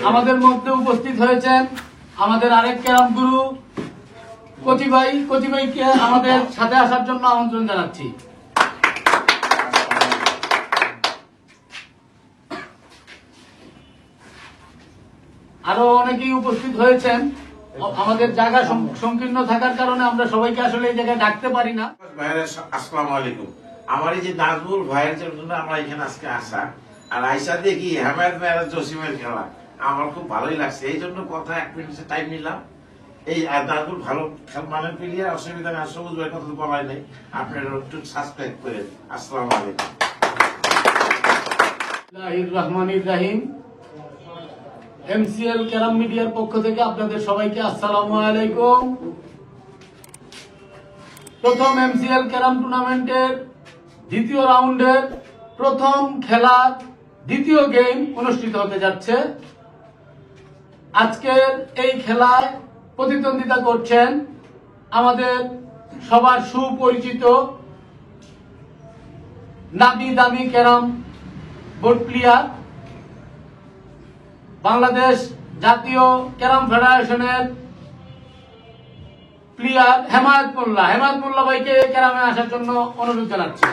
আমাদের মধ্যে উপস্থিত হয়েছেন আমাদের আরেক ক্যারাম গুরু কচি ভাইকে আমাদের সাথে আসার জন্য আমন্ত্রণ জানাচ্ছি। আরো অনেকেই উপস্থিত হয়েছেন। আমাদের জায়গা সংকীর্ণ থাকার কারণে আমরা সবাইকে আসলে এই জায়গায় ডাকতে পারি না। আসসালামু আলাইকুম। আমার এই যে নাজমুল ভাইয়ের জন্য আমরা এখানে আজকে আসা, আর আইসা দেখি হেমায়ত ভাই আর জসিমের খেলা আমার খুব ভালোই লাগছে। এই জন্য কথা 1 মিনিট টাইম নিলাম। এই নাজমুল ভালো মানের প্লেয়ার, অসুবিধা নেই। সবুজ ভাইয়ের কথা তো বলাই নেই, আপনারা একটু সাবস্ক্রাইব করেন। আসসালামু আলাইকুম। রহমানির রাহিম। এমসিএল ক্যারাম মিডিয়ার পক্ষ থেকে আপনাদের সবাইকে আসসালামু আলাইকুম। প্রথম এমসিএল ক্যারাম টুর্নামেন্টের দ্বিতীয় রাউন্ডের প্রথম খেলার দ্বিতীয় গেম অনুষ্ঠিত হতে যাচ্ছে। আজকের এই খেলায় প্রতিদ্বন্দ্বিতা করছেন আমাদের সবার সুপরিচিত নামি দামি ক্যারাম বোর্ড প্লেয়ার, বাংলাদেশ জাতীয় ক্যারাম ফেডারেশনের প্লেয়ার হেমায়ত মোল্লা ভাইকে ক্যারামে আসার জন্য অনুরোধ জানাচ্ছি।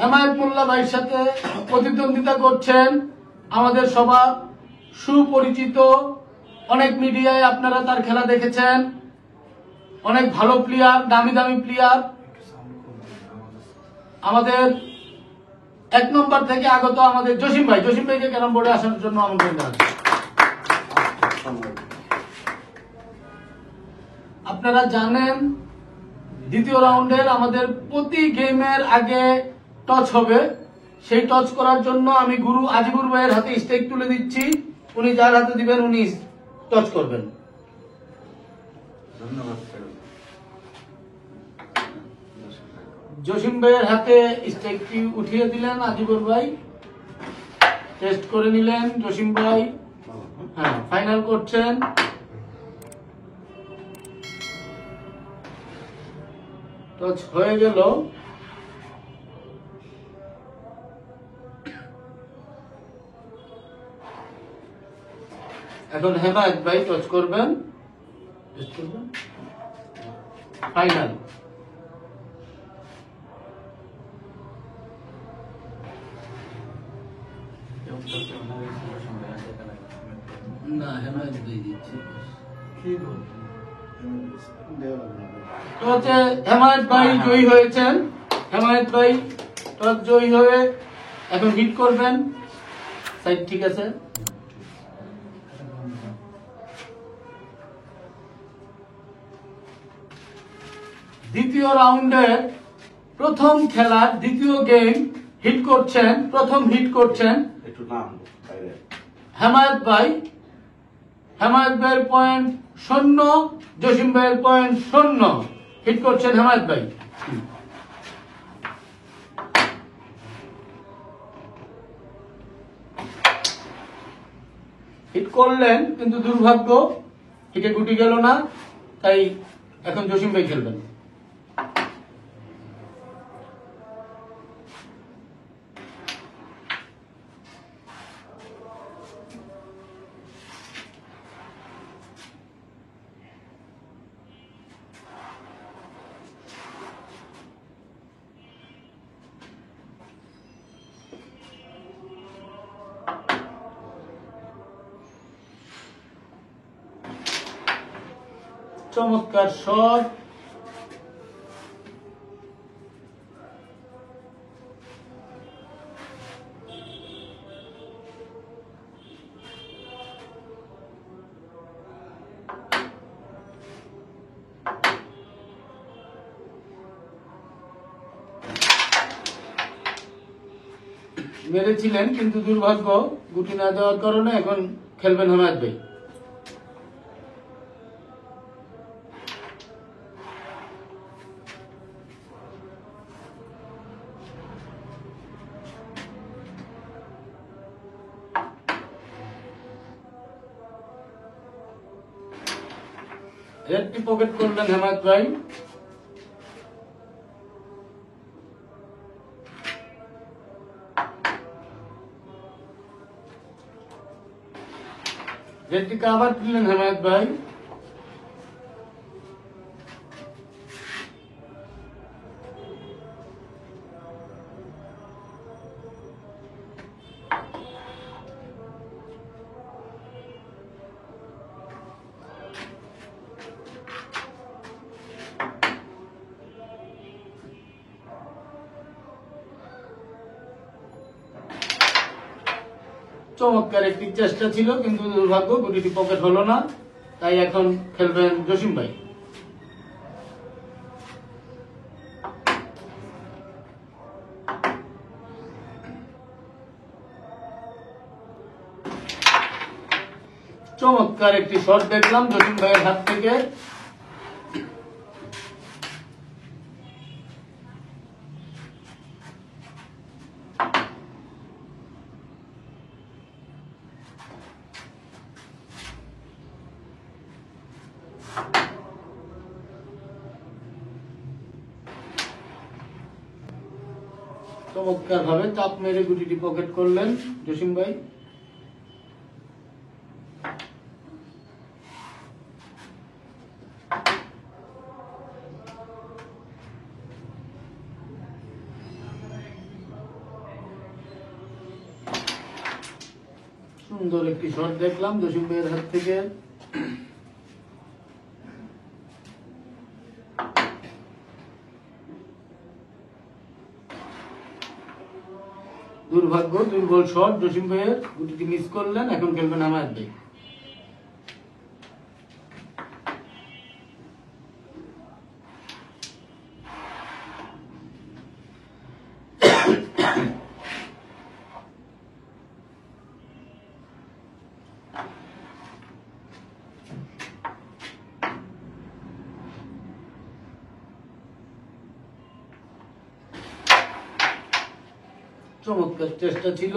হেমায়ত মোল্লা ভাইয়ের সাথে প্রতিদ্বন্দ্বিতা করছেন আমাদের সবার সুপরিচিত, অনেক মিডিয়ায় আপনারা তার খেলা দেখেছেন, অনেক ভালো প্লেয়ার, দামি দামি প্লেয়ার। আমাদের 1 নম্বর থেকে আগত আমাদের জসিম ভাইকে ক্যারাম বোর্ডে আসার জন্য আমন্ত্রণ জানাচ্ছি। আপনারা জানেন দ্বিতীয় রাউন্ডের আমাদের প্রতি গেমের আগে টচ হবে। সেই টচ করার জন্য আমি গুরু আজিবুর ভাইয়ের হাতে স্টেক তুলে দিচ্ছি। উনি যার হাতে দিবেন উনি টচ করবেন। জসিম ভাইয়ের হাতে স্টেকটি উঠিয়ে দিলেন আজিবুর ভাই, টেস্ট করে নিলেন জসিম ভাই। হ্যাঁ, ফাইনাল করছেন। টচ হয়ে গেল। এখন হেমায়ত ভাই টচ করবেন, ফাইনাল। না, হেমায়ত ভাই দিচ্ছি। তো হচ্ছে হেমায়ত ভাই জয়ী হয়েছেন। হেমায়ত ভাই টচ জয়ী হয়ে এখন হিট করবেন। সাইড ঠিক আছে। দ্বিতীয় রাউন্ডের প্রথম খেলার দ্বিতীয় গেম হিট করছেন, প্রথম হিট করছেন হেমায়ত ভাই। হেমায়ত ভাইয়ের পয়েন্ট 0, জসিম ভাইয়ের পয়েন্ট 0। হিট করছেন হেমায়ত ভাই। হিট করলেন কিন্তু দুর্ভাগ্য, হিটে গুটি গেল না, তাই এখন জসিম ভাই খেলবেন। চমৎকার শট। মেরেছিলেন কিন্তু দুর্ভাগ্য, গুটি না দেওয়ার কারণে এখন খেলবেন হেমায়ত ভাই। রেডটি পকেট করলেন হেমায়ত ভাই। রেডটিকে আবার তুললেন হেমায়ত ভাই। চমৎকার একটি চেষ্টা ছিল, কিন্তু দুর্ভাগ্য গুটিটি পকেট হলো না। তাই এখন খেলবেন জসিম ভাই। চমৎকার একটি শট দেখলাম জসিম ভাইয়ের হাত থেকে। চমৎকার ভাবে চাপ মেরে গুটিটি পকেট করলেন জসিম ভাই। সুন্দর একটি শট দেখলাম জসিম ভাইয়ের হাত থেকে। দুর্ভাগ্য, দুর্বল শট জসিম ভাইয়ের, গুটিটি মিস করলেন। এখন খেলবেন হেমায়ত ভাই। চমৎকার চেষ্টা ছিল,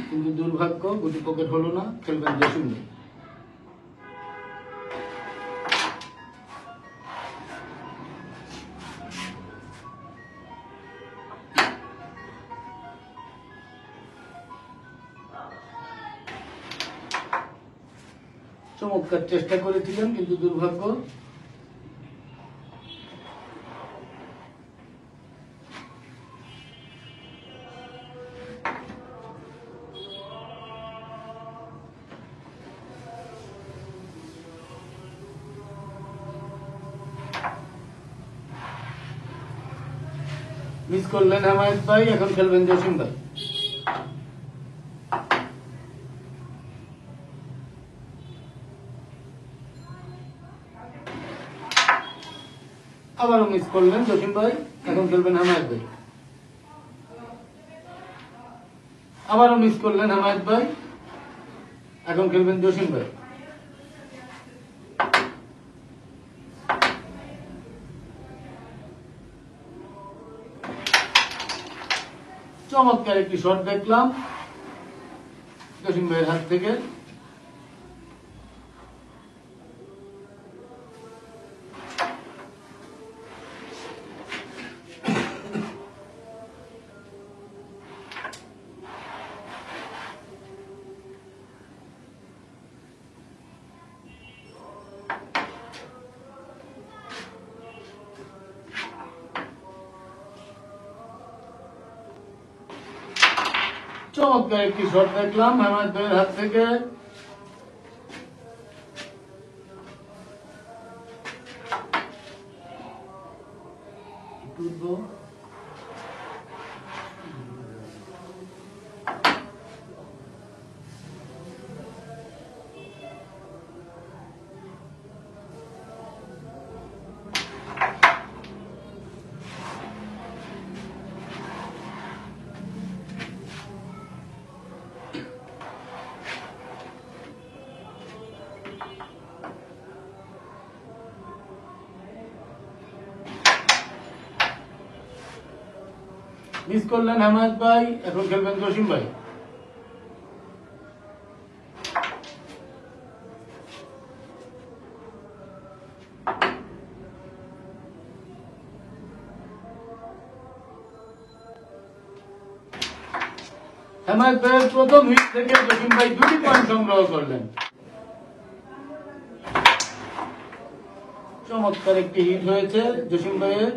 কিন্তু দুর্ভাগ্য গুটি পকেট হলো না। খেলবেন জসিম ভাই। চমৎকার চেষ্টা করেছিলেন, কিন্তু দুর্ভাগ্য। মিস করলেন হেমায়ত ভাই। এখন খেলবেন জসিম ভাই। আবারও মিস করলেন জসিম ভাই। এখন খেলবেন হেমায়ত ভাই। আবারও মিস করলেন হেমায়ত ভাই। এখন খেলবেন জসিম ভাই। চমৎকার একটি শট দেখলাম জসিম ভাইয়ের হাত থেকে। চমৎকার একটি শট দেখলাম হেমায়ত ভাইয়ের হাত থেকে। মিস করলেন হেমায়ত ভাই। এখন খেলবেন জসিম ভাই। হেমায়ত ভাইয়ের প্রথম হিট থেকে জসিম ভাই 2টি পয়েন্ট সংগ্রহ করলেন। চমৎকার একটি হিট হয়েছে জসিম ভাইয়ের।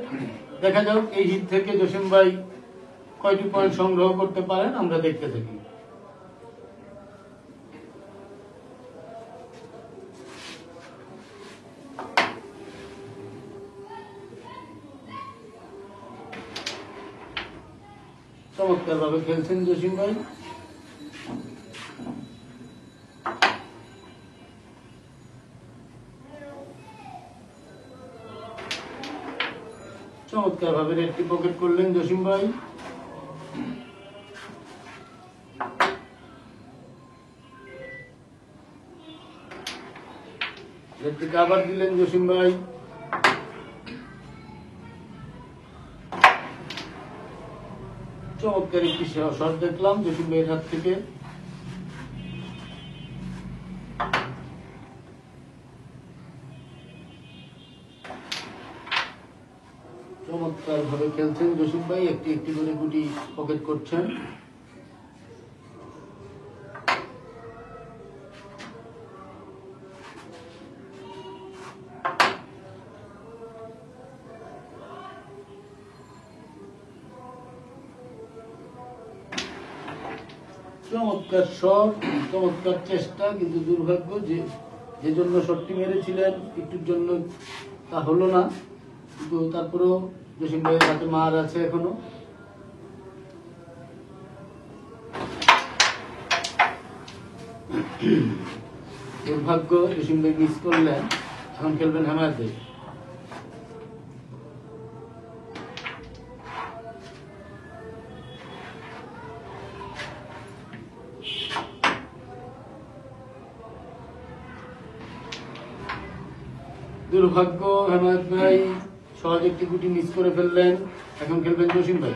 দেখা যাক এই হিট থেকে জসিম ভাই কয়টি পয়েন্ট সংগ্রহ করতে পারেন, আমরা দেখতে থাকি। চমৎকার ভাবে খেলছেন জসিম ভাই। চমৎকার ভাবে রেডটি পকেট করলেন জসিম ভাই। রেডটি কাভার দিলেন জসিম ভাই। চমৎকার একটি শট দেখলাম জসিম ভাইয়ের হাত থেকে। চমৎকার ভাবে খেলছেন জসিম ভাই, একটি একটি করে গুটি পকেট করছেন। চমৎকার শট, চমৎকার চেষ্টা, কিন্তু দুর্ভাগ্য যে জন্য শটটি মেরেছিলেন একটুর জন্য তা হলো না। কিন্তু তারপরেও জসিম ভাইয়ের হাতে মার আছে এখনো। দুর্ভাগ্য, জসিম ভাই মিস করলেন। এখন খেলবেন হেমায়ত ভাই। দুর্ভাগ্য, হেমায়ত ভাই সহজ একটি গুটি মিস করে ফেললেন। এখন খেলবেন জসিম ভাই।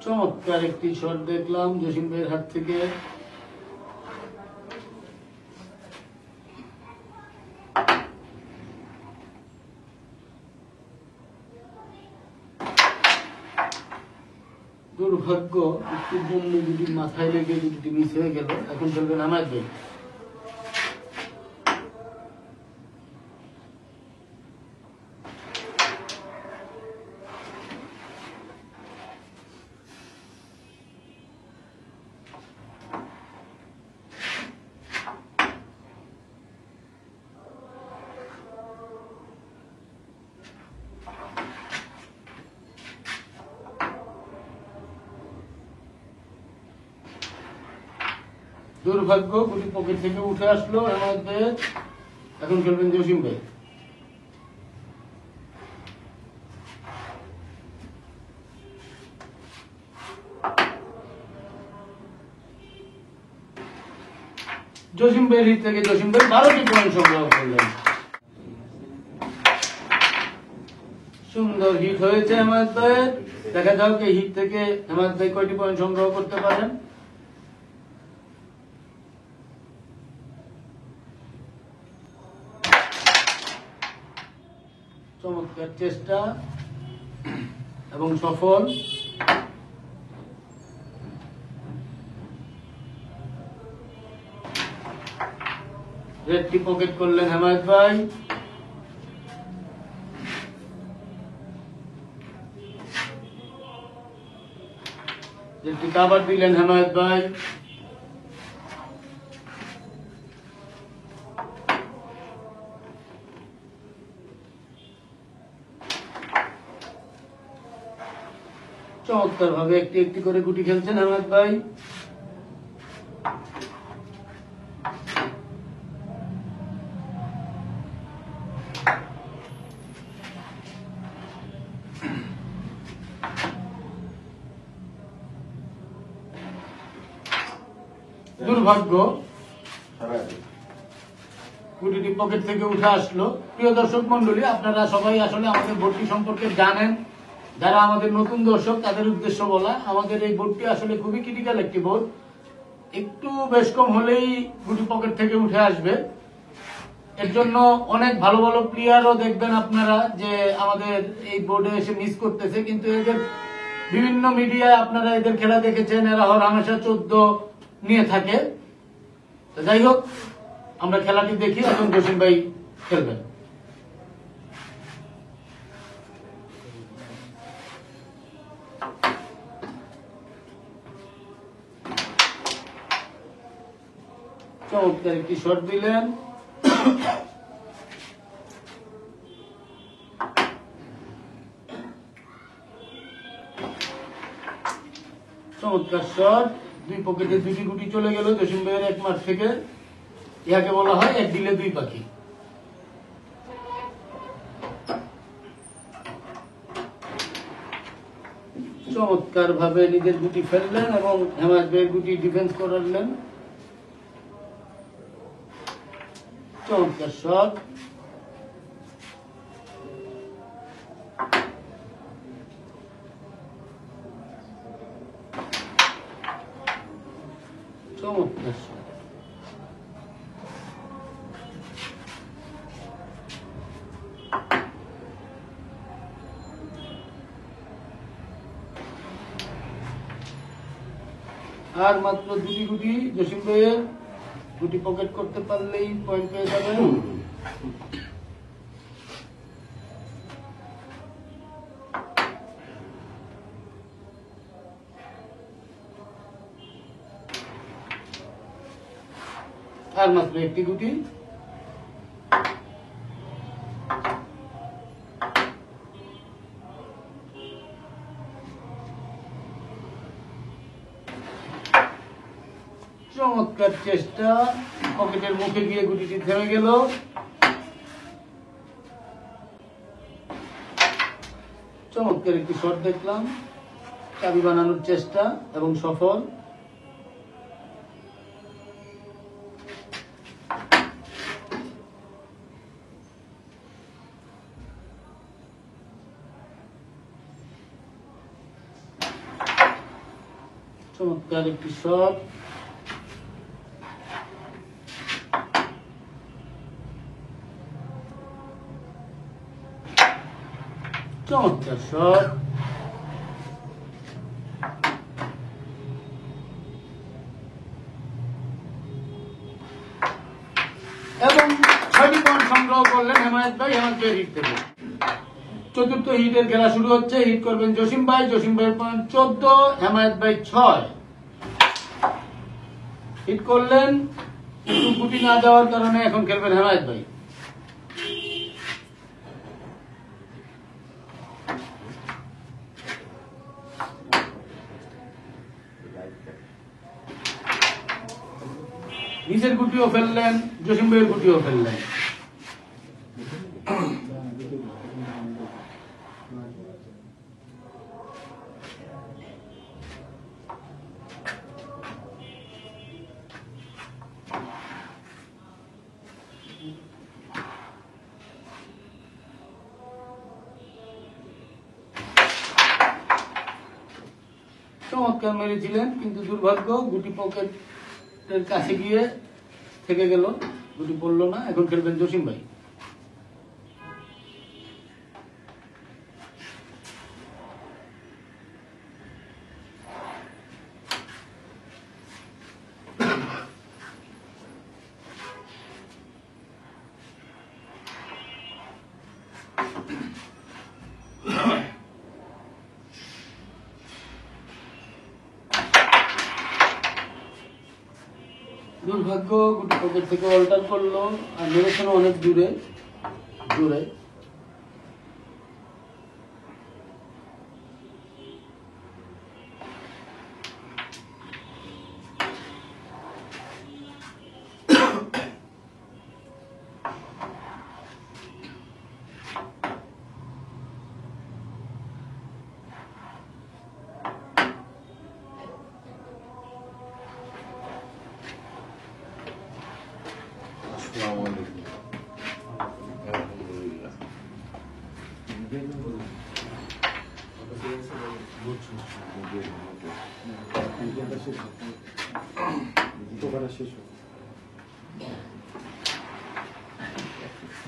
চমৎকার একটি শট দেখলাম জসিম ভাইয়ের হাত থেকে। দুর্ভাগ্য, একটুর জন্য দুটি মাথায় লেগে দুটি মিস হয়ে গেল। এখন খেলবেন হেমায়ত ভাই। দুর্ভাগ্য, গুটি পকেট থেকে উঠে আসলো হেমায়ত ভাইয়ের। এখন খেলবেন জসিম ভাই। জসিম ভাইয়ের হিট থেকে জসিম ভাই 12টি পয়েন্ট সংগ্রহ করলেন। সুন্দর হিট হয়েছে হেমায়ত ভাইয়ের। দেখা যাক এই হিট থেকে হেমায়ত ভাই কয়টি পয়েন্ট সংগ্রহ করতে পারেন। চমৎকার চেষ্টা এবং সফল। রেডটি পকেট করলেন হেমায়ত ভাই। রেডটি কাভার দিলেন হেমায়ত ভাই। চমৎকার ভাবে একটি একটি করে গুটি খেলছেন হেমায়ত ভাই। দুর্ভাগ্য, গুটিটি পকেট থেকে উঠে আসলো। প্রিয় দর্শক মন্ডলী, আপনারা সবাই আসলে আমাদের বোর্ডটি সম্পর্কে জানেন। যারা আমাদের নতুন দর্শক তাদের উদ্দেশ্য বলা, আমাদের এই বোর্ডটি আসলে খুবই ক্রিটিক্যাল একটি বোর্ড। একটু বেশ কম হলেই গুটি পকেট থেকে উঠে আসবে। এর জন্য অনেক ভালো ভালো প্লেয়ারও দেখবেন আপনারা যে আমাদের এই বোর্ডে এসে মিস করতেছে, কিন্তু এদের বিভিন্ন মিডিয়ায় আপনারা এদের খেলা দেখেছেন, এরা হামেশা 14 নিয়ে থাকে। তো যাই হোক, আমরা খেলাটি দেখি, এখন জসিম ভাই খেলবেন। চমৎকার একটি শট দিলেন। চমৎকার শট, দুই পকেটে দুটি গুটি চলে গেল জসিম ভাইয়ের এক মাঠ থেকে। ইহাকে বলা হয় এক দিলে দুই পাখি। চমৎকার ভাবে নিজের গুটি ফেললেন এবং হেমায়ত ভাইয়ের গুটি ডিফেন্স করালেন। চমৎকার শট, চমৎকার শট। আর মাত্র দুটি গুটি জসিম ভাইয়ের, গুটি পকেট করতে পারলেই পয়েন্ট পেয়ে যাবেন। আর মাত্র একটি গুটি। চমৎকার চেষ্টা, পকেটের মুখে গিয়ে গুটিটি থেমে গেল। চমৎকার একটি শট দেখলাম, চাবি বানানোর চেষ্টা এবং সফল। চমৎকার একটি শট, চমৎকার শট, এবং 6টি পয়েন্ট সংগ্রহ করলেন হেমায়ত ভাই। হেমায়ত ভাই হিট থেকে চতুর্থ হিটের খেলা শুরু হচ্ছে। হিট করবেন জসিম ভাই। জসিম ভাইয়ের পয়েন্ট 14, হেমায়ত ভাই 6। হিট করলেন, কিন্তু গুটি না যাওয়ার কারণে এখন খেলবেন হেমায়ত ভাই। নিজের গুটিও ফেললেন, জসিম ভাইয়ের গুটিও ফেললেন। চমৎকার মেরেছিলেন, কিন্তু দুর্ভাগ্য গুটি পকেটের কাছে গিয়ে থেকে গেল, গুটি পড়লো না। এখন খেলবেন জসিম ভাই। দুর্ভাগ্য, গুটি পকেট থেকে অল্টার করলো আর মেরেছিল অনেক দূরে জোরে।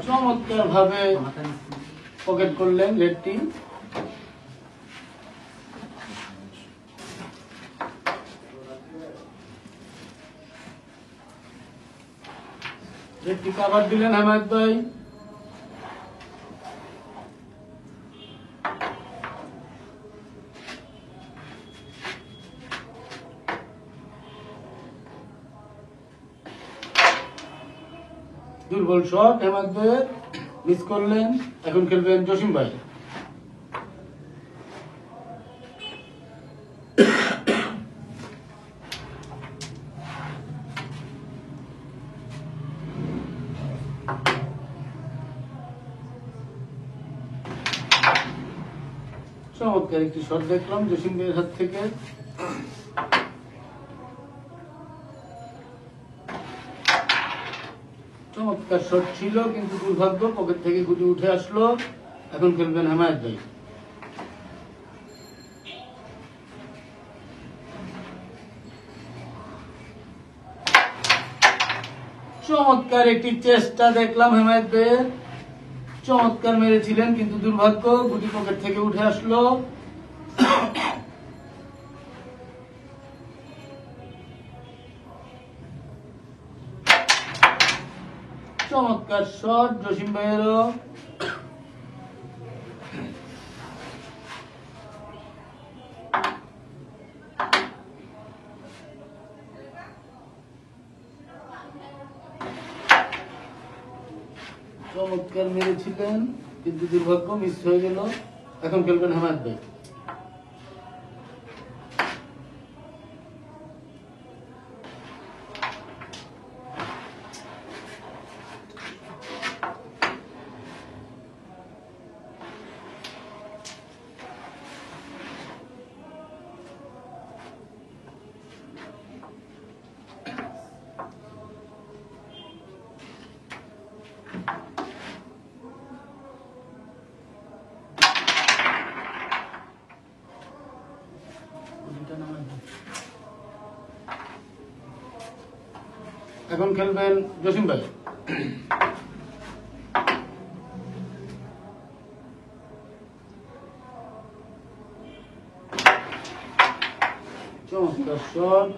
চমৎকার ভাবে পকেট করলেন রেডটি। রেডটি কাভার দিলেন হেমায়েত ভাই। দুর্বল শট হেমায়েত ভাইয়ের, মিস করলেন। এখন খেলবেন জসিম ভাই। চমৎকার একটি শট দেখলাম জসিম ভাইয়ের হাত থেকে। চমৎকার শট ছিল, কিন্তু দুর্ভাগ্য পকেট থেকে গুটি উঠে আসলো। এখন খেলবেন হেমায়েত ভাই। চমৎকার একটি চেষ্টা দেখলাম হেমায়েত ভাইয়ের, চমৎকার মেরেছিলেন, কিন্তু দুর্ভাগ্য গুটি পকেট থেকে উঠে আসলো। চমৎকার শট জসিম ভাইয়েরও। চমৎকার মেরেছিলেন, কিন্তু দুর্ভাগ্য মিস হয়ে গেল। এখন খেলবেন হেমায়েত ভাই। এখন খেলবেন জসিম ভাই। চমৎকার শট।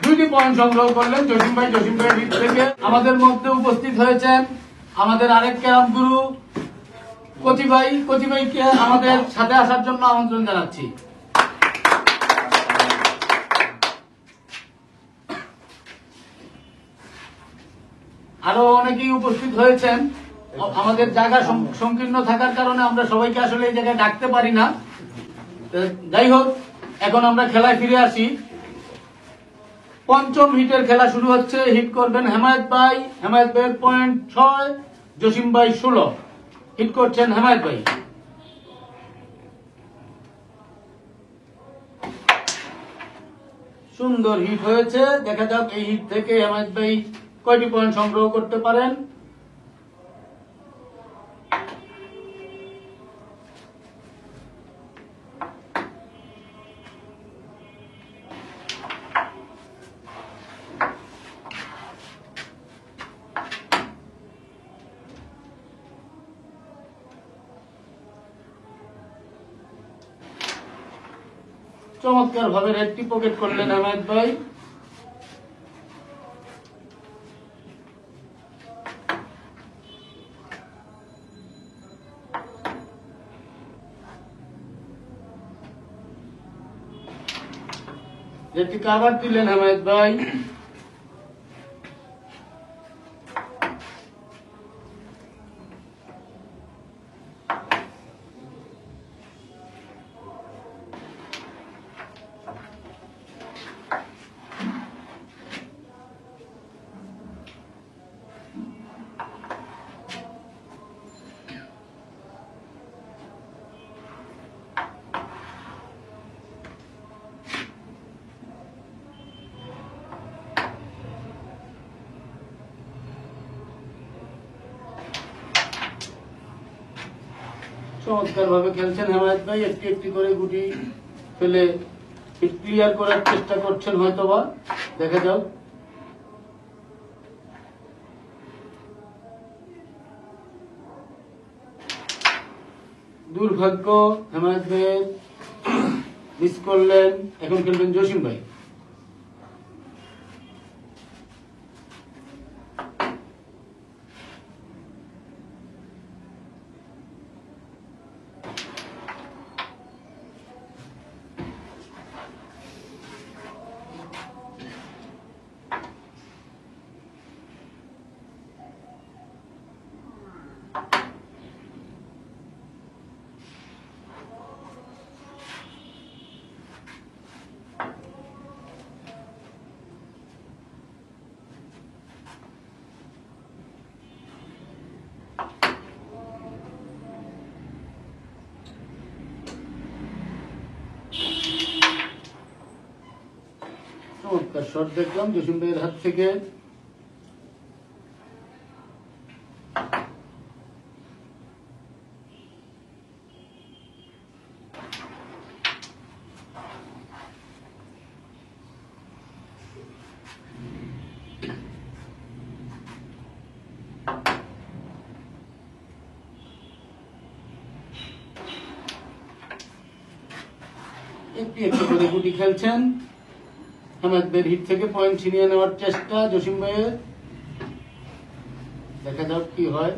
দুইটি পয়েন্ট সংগ্রহ করলেন জসিম ভাই। জসিম ভাইয়ের দিক থেকে আমাদের মধ্যে উপস্থিত হয়েছেন আমাদের আরেক ক্যারাম গুরু কচি ভাই। কচি ভাইকে আমাদের সাথে আসার জন্য আমন্ত্রণ জানাচ্ছি। আরো অনেকেই উপস্থিত হয়েছেন। আমাদের জায়গা সংকীর্ণ থাকার কারণে আমরা সবাইকে আসলে এই জায়গায় ডাকতে পারি না। যাই হোক, এখন আমরা খেলায় ফিরে আসি। পঞ্চম হিটের খেলা শুরু হচ্ছে। হিট করবেন হেমায়েত ভাই। হেমায়েত ভাইয়ের পয়েন্ট 6, জসিম ভাই 16। হিট করছেন হেমায়েত ভাই। সুন্দর হিট হয়েছে। দেখা যাক এই হিট থেকে হেমায়েত ভাই কয়টি পয়েন্ট সংগ্রহ করতে পারেন। চমৎকার ভাবে রেডটি পকেট করলেন হেমায়েত ভাই। রেডটি কাভার দিলেন হেমায়েত ভাই। চমৎকার ভাবে খেলছেন হেমায়েত ভাই, একটি একটি করে গুটি ফেলে ক্লিয়ার করার চেষ্টা করছেন হয়তোবা, দেখা যাক। দুর্ভাগ্য, হেমায়েত ভাই মিস করলেন। এখন খেলবেন জসিম ভাই। চমৎকার শট দেখলাম জসিম ভাইয়ের হাত থেকে। একটি একটি করে গুটি খেলছেন। হেমায়েতের হিট থেকে পয়েন্ট ছিনিয়ে নেওয়ার চেষ্টা জসিম ভাইয়ের, দেখা যাক কি হয়।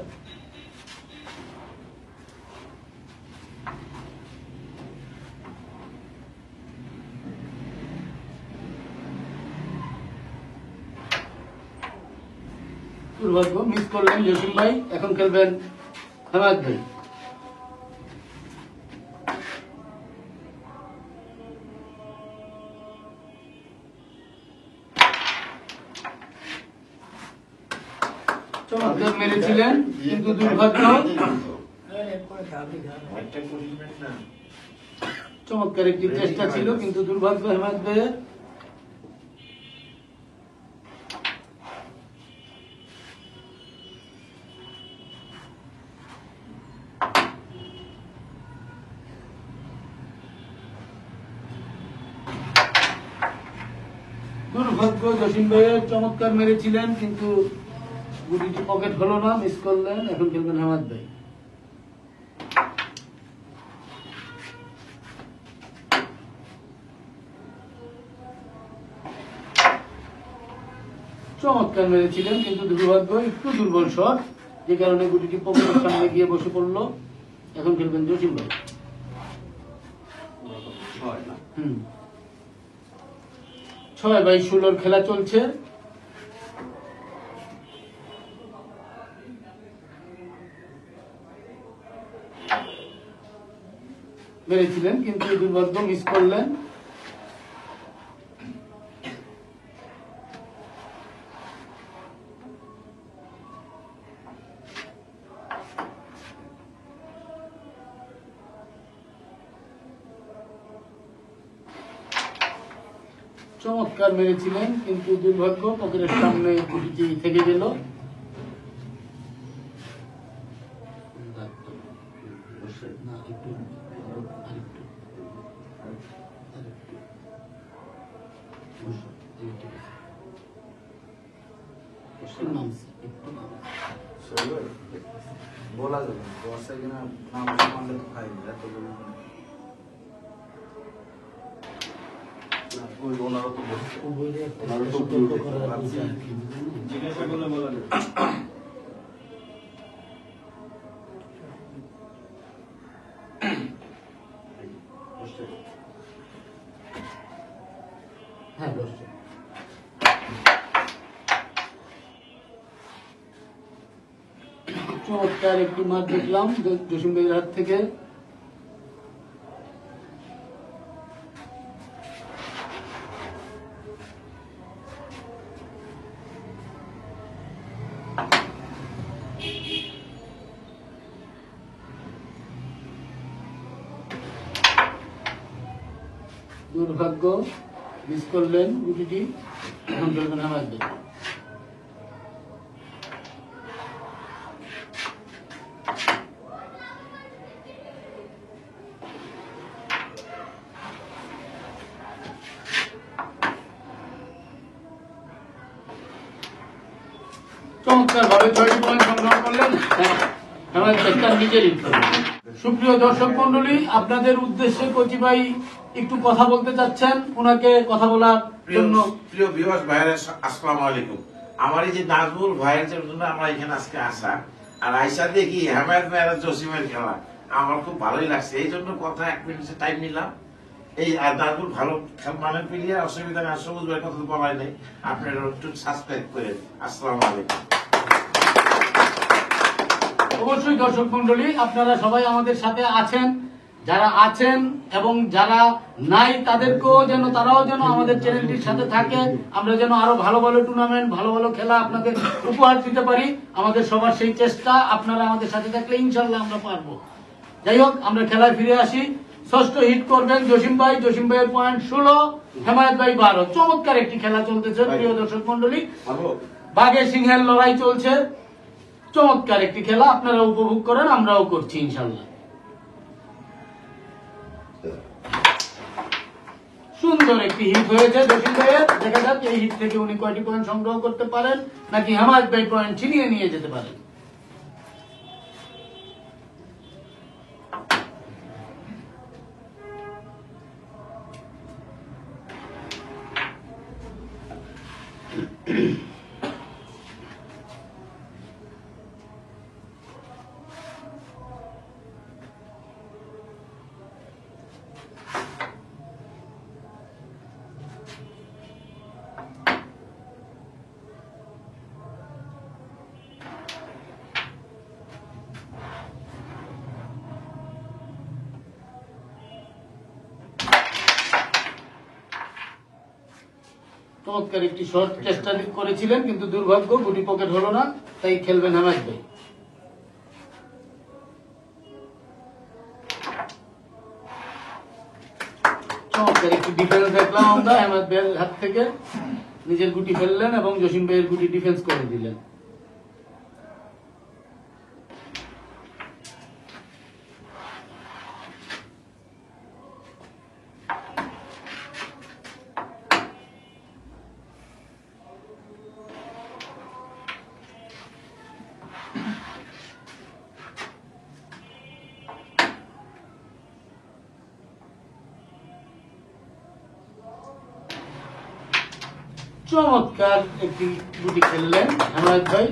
দুর্ভাগ্য, মিস করলেন জসিম ভাই। এখন খেলবেন হেমায়েত ভাই। চমৎকার মেরেছিলেন কিন্তু দুর্ভাগ্য। চমৎকার একটি চেষ্টা ছিল কিন্তু দুর্ভাগ্য হেমায়েত ভাইয়ের। দুর্ভাগ্য, জসিম ভাইয়ের চমৎকার মেরেছিলেন কিন্তু গুটিটি পকেট হলো না, মিস করলেন। এখন খেলবেন হেমায়েত ভাই। চমৎকার মেরেছিলেন কিন্তু দুর্ভাগ্য, একটু দুর্বল শট, যে কারণে গুটিটি পকেটের সামনে গিয়ে বসে পড়লো। এখন খেলবেন জসিম ভাই। 6/16 খেলা চলছে। মেরেছিলেন কিন্তু দুর্ভাগ্য, মিস করলেন। চমৎকার মেরেছিলেন কিন্তু দুর্ভাগ্য, পকেটের সামনে গুটিটি থেকে গেল। বলা যাবে বর্ষা কিনা নাম মানলে তো খাই এত ওনারও তো জিজ্ঞাসা করলে বলা যাবে। হ্যাঁ, বসছে। চমৎকার একটি মাঠ দেখলাম জসিম ভাইয়ের হাত থেকে। দুর্ভাগ্য, মিস করলেন গুটিটি। এখন খেলবেন হেমায়েত ভাই। চমৎকার ভাবে 6টি পয়েন্ট সংগ্রহ করলেন হেমায়েত ভাই তার নিজের হিট করে। সুপ্রিয় দর্শক মন্ডলী, আপনাদের উদ্দেশ্যে কচি ভাই একটু কথা বলতে চাচ্ছেন, ওনাকে কথা বলার জন্য। প্রিয় ভিউয়ার্স ভাইরা, আসসালামু আলাইকুম। আমার এই যে নাজমুল ভাইয়ের জন্য আমরা এখানে আজকে আসা, আর আইসা দেখি হেমায়েত ভাইয়ের জসিমের খেলা আমার খুব ভালোই লাগছে। এই জন্য কথা 1 মিনিটের টাইম নিলাম। এই আর নাজমুল ভালো মানের প্লেয়ার, অসুবিধা নেই। সবুজ ভাইয়ের কথা তো বলাই নেই, আপনারা একটু সাবস্ক্রাইব করেন। আসসালামু আলাইকুম। অবশ্যই দর্শক মন্ডলী, আপনারা সবাই আমাদের সাথে আছেন, যারা আছেন এবং যারা নাই তাদেরকেও যেন, তারাও যেন আমাদের চ্যানেলটির সাথে থাকে, আমরা যেন আরো ভালো ভালো টুর্নামেন্ট, ভালো ভালো খেলা আপনাদের উপহার দিতে পারি। আমাদের সবার সেই চেষ্টা, আপনারা আমাদের সাথে থাকলে ইনশাল্লাহ আমরা পারবো। যাই হোক, আমরা খেলায় ফিরে আসি। ষষ্ঠ হিট করবেন জসিম ভাই, জসিম ভাইয়ের পয়েন্ট 16, হেমায়েত ভাই 12। চমৎকার একটি খেলা চলতেছে প্রিয় দর্শক মন্ডলী, বাঘের সিংহের লড়াই চলছে। চমৎকার একটি খেলা, আপনারা উপভোগ করেন, আমরাও করছি ইনশাল্লাহ। সুন্দর একটি হিট হয়েছে জসিম ভাইয়ের। দেখা যাক এই হিট থেকে উনি কয়টি পয়েন্ট সংগ্রহ করতে পারেন, নাকি হেমায়েত ভাই পয়েন্ট ছিনিয়ে নিয়ে যেতে পারেন। চমৎকার একটি শট চেষ্টা করেছিলেন, কিন্তু দুর্ভাগ্য গুটি পকেট হলো না, তাই খেলবেন হেমায়েত ভাই। চমৎকার একটি ডিফেন্স দেখলাম আমরা হেমায়েত ভাইয়ের হাত থেকে। নিজের গুটি ফেললেন এবং জসিম ভাইয়ের গুটি ডিফেন্স করে দিলেন। চমৎকার একটি গুটি খেললেন হেমায়েত ভাই।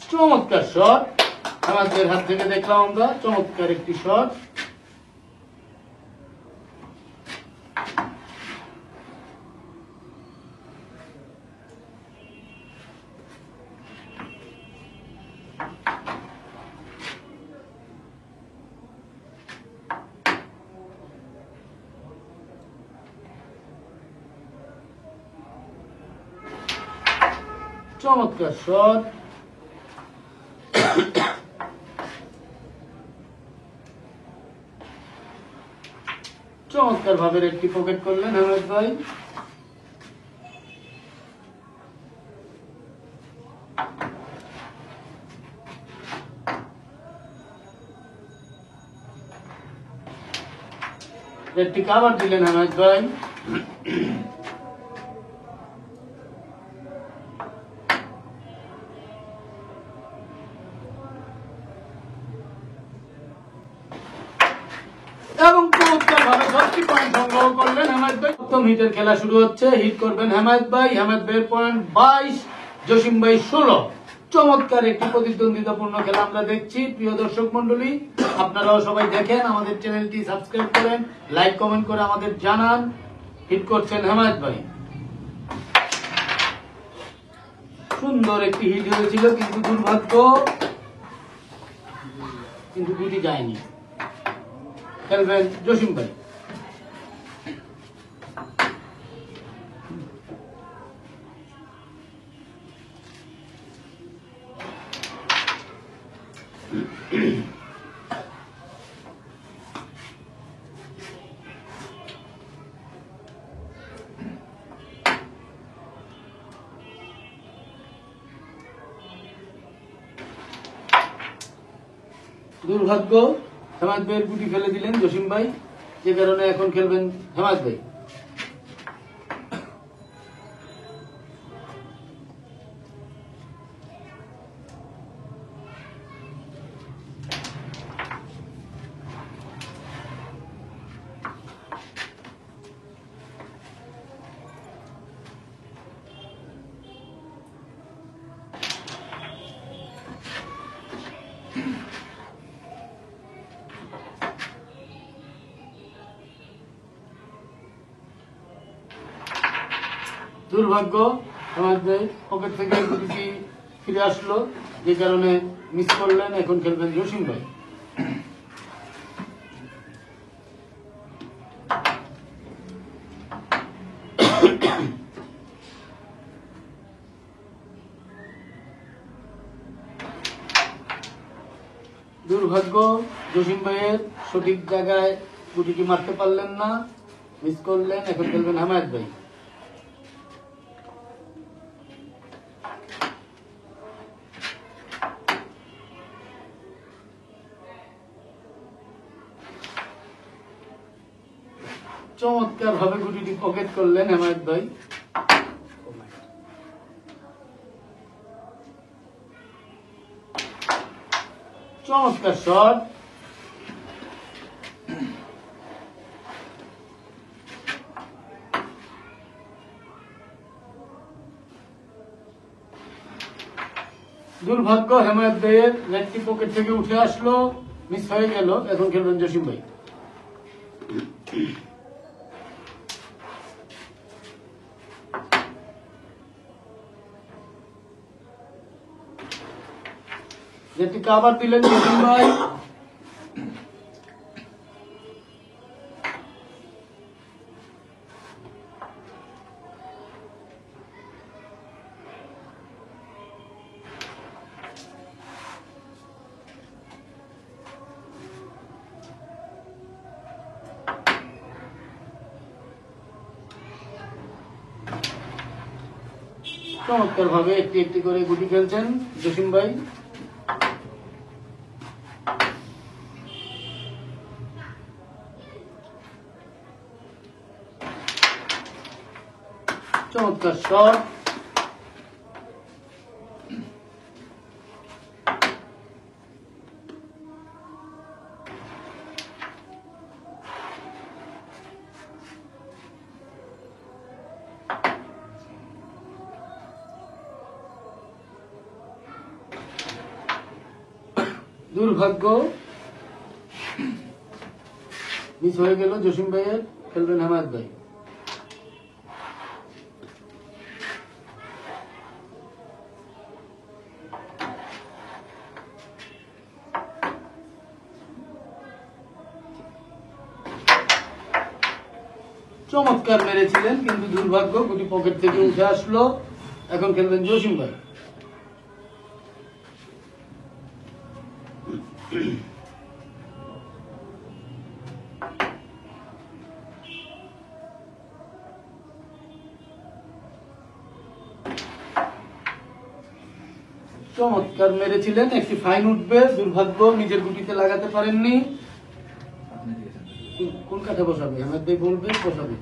চমৎকার শট আমাদের হাত থেকে দেখলাম আমরা, চমৎকার একটি শট। চমৎকার শট। চমৎকার ভাবে একটি পকেট করলেন হেমায়েত ভাই। একটি কাভার দিলেন হেমায়েত ভাই। এবং চমৎকার ভাবে 10টি পয়েন্ট সংগ্রহ করলেন হেমায়েত ভাই। প্রথম হিটের খেলা শুরু হচ্ছে। হিট করবেন হেমায়েত ভাই, হেমায়েত ভাইয়ের পয়েন্ট 22, জসিম ভাই 16। চমৎকার একটি প্রতিদ্বন্দ্বিতাপূর্ণ খেলা আমরা দেখছি। প্রিয় দর্শক মন্ডলী, আপনারাও সবাই দেখেন, আমাদের চ্যানেলটি সাবস্ক্রাইব করেন, লাইক কমেন্ট করে আমাদের জানান। হিট করছেন হেমায়েত ভাই। সুন্দর একটি হিট হয়েছিল, কিন্তু দুর্ভাগ্য, কিন্তু গুটি যায়নি। খেলবেন জসিম ভাই। দুর্ভাগ্য, হেমায়ত ভাইয়ের গুটি ফেলে দিলেন জসিম ভাই, যে কারণে এখন খেলবেন হেমায়ত ভাই। দুর্ভাগ্য, হেমায়ত ভাই পকেট থেকে গুটিটি ফিরে আসলো, যে কারণে মিস করলেন। এখন খেলবেন জসিম ভাই। দুর্ভাগ্য, জসিম ভাইয়ের সঠিক জায়গায় গুটিটি মারতে পারলেন না, মিস করলেন। এখন খেলবেন হেমায়ত ভাই। চমৎকার ভাবে গুটিটি পকেট করলেন হেমায়ত ভাই। চমৎকার শট। দুর্ভাগ্য, হেমায়ত ভাইয়ের নেটটি পকেট থেকে উঠে আসলো, মিস হয়ে গেল। এখন খেলবেন জসিম ভাই। যেটি কাভার দিলেন জসিম ভাই। চমৎকার ভাবে একটি একটি করে গুটি খেলছেন জসিম ভাই। চমৎকার শট। দুর্ভাগ্য, মিস হয়ে গেল জসিম ভাইয়ের। খেলবেন হেমায়ত ভাই। চমৎকার মেরেছিলেন, কিন্তু দুর্ভাগ্য, গুটি পকেট থেকে উঠে আসলো। এখন খেলবেন জসিম ভাই। চমৎকার মেরেছিলেন, একটি ফাইন উঠবে। দুর্ভাগ্য, নিজের গুটিতে লাগাতে পারেননি। কোন কাঠে বসাবে? হেমায়ত ভাই বলবে বসাবে।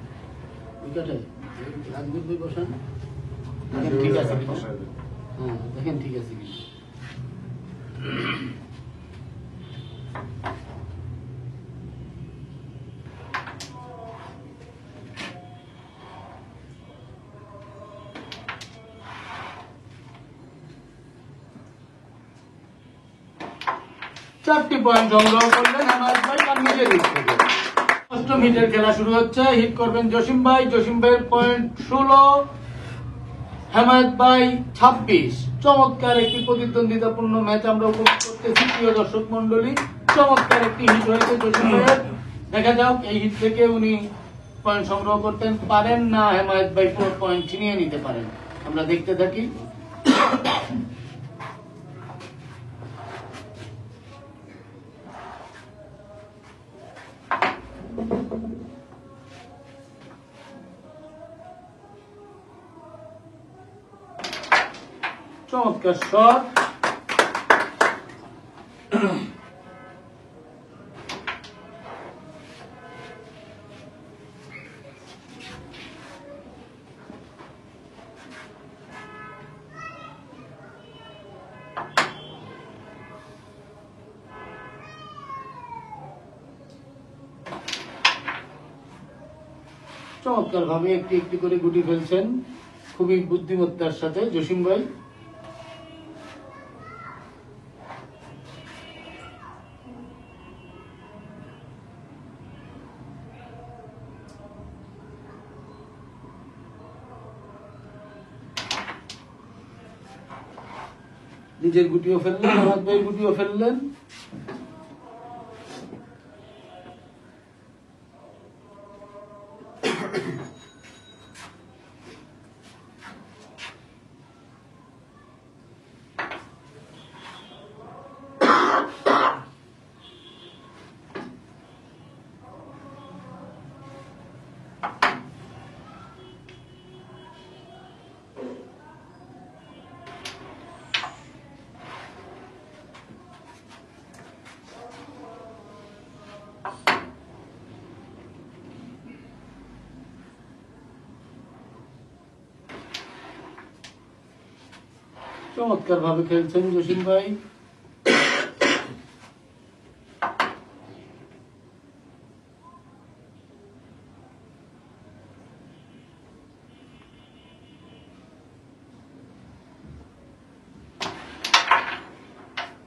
ওই কাঠে রাজদীপ ভাই বসান। দেখেন ঠিক আছে কিনা। হ্যাঁ, দেখেন ঠিক আছে কিনা। চারটি পয়েন্ট সংগ্রহ করলেন হেমায়ত ভাই তার নিজের হিট থেকে। অষ্টম হিটের খেলা শুরু হচ্ছে। হিট করবেন জসিম ভাই। জসিম ভাইয়ের পয়েন্ট 16, হেমায়ত ভাই 26। চমৎকার একটি প্রতিদ্বন্দ্বিতাপূর্ণ ম্যাচ আমরা উপভোগ করতেছি প্রিয় দর্শক মন্ডলী। চমৎকার একটি হিট হয়েছে জসিম ভাইয়ের। দেখা যাক এই হিট থেকে উনি পয়েন্ট সংগ্রহ করতে পারেন না হেমায়ত ভাই পুরো পয়েন্ট ছিনিয়ে নিতে পারেন। আমরা দেখতে থাকি। চমৎকার শট। চমৎকার ভাবে একটি একটি করে গুটি ফেলছেন খুবই বুদ্ধিমত্তার সাথে জসিম ভাই। নিজের গুটিও ফেললেন, আমার ভাই গুটিও ফেললেন। চমৎকার ভাবে খেলছেন জসিম ভাই।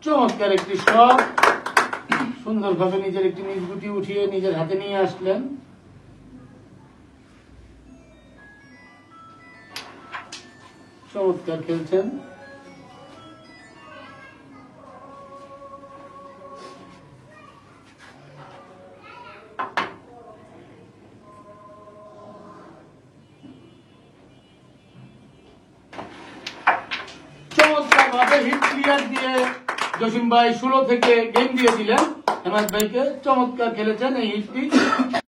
চমৎকার একটি শট, সুন্দরভাবে নিজের একটি নিজ গুটি উঠিয়ে নিজের হাতে নিয়ে আসলেন। চমৎকার খেলছেন। চমৎকার ভাবে হিট ক্লিয়ার দিয়ে জসিম ভাই 16 থেকে গেম দিয়ে দিলেন হেমায়ত ভাইকে। চমৎকার খেলেছেন এই হিটটি।